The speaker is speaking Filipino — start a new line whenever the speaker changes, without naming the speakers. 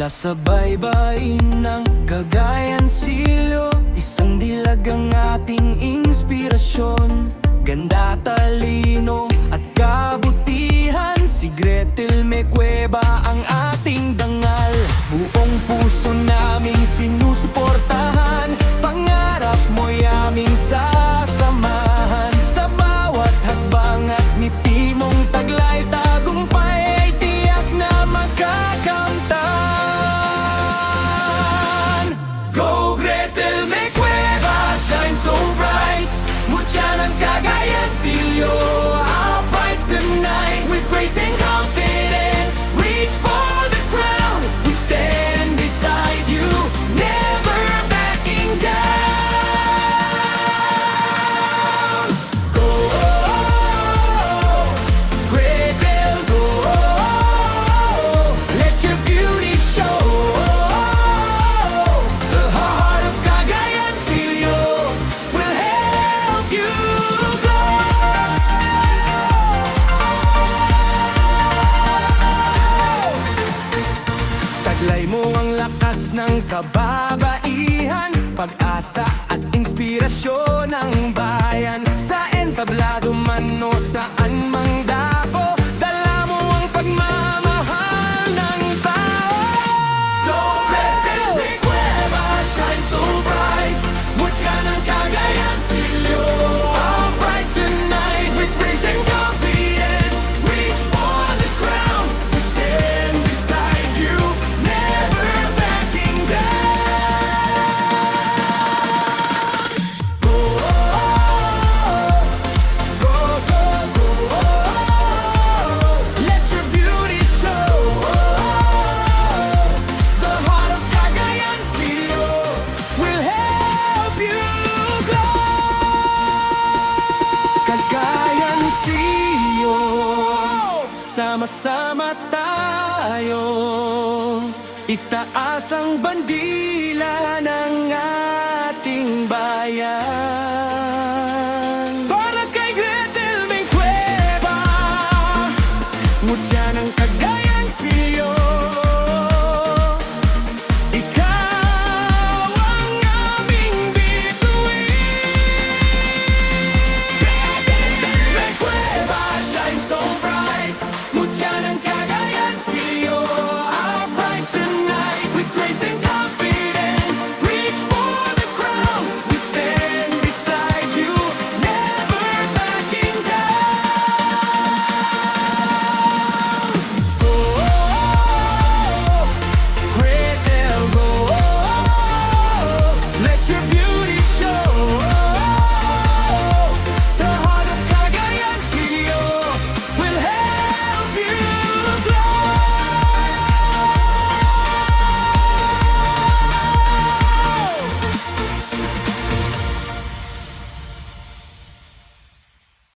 Mula sa baybayin ng Cagayan Silyo, isang dilag ang ating inspirasyon. Ganda, talino at kabutihan, si Gretel May Cueva ang ating dangal. Buong puso naming sinusuportahan, pangarap mo'y aming sasamahan. Sa bawat hakbang at ngiti mong taglay, tagumpay ay tiyak na magkakamtan. Go Gretel May Cueva, shine so bright. Mutya ng Cagayan Silyo, our pride tonight. With grace and confidence, reach for the crown. We stand beside you, never backing down. Go, Gretel, go, let your beauty show. The heart of Cagayan Silyo will help you glow. Taglay mo ang lakas ng kababaihan, pag-asa at inspirasyon ng bayan. Sa entablado man o saan mang dako, dala mo ang pagmamahal ng tao. Go Gretel May Cueva, shine so bright. Mutya ng Cagayan Silyo, our pride tonight. With grace and confidence, reach for the crown. We stand beside you, never backing down. Go, go, go, go, let your beauty show. The heart of Cagayan Silyo will help you glow. Cagayan Silyo, sama-sama tayo, itaas ang bandila ng ating bayan. Para kay Gretel May Cueva, mutya ng Cagayan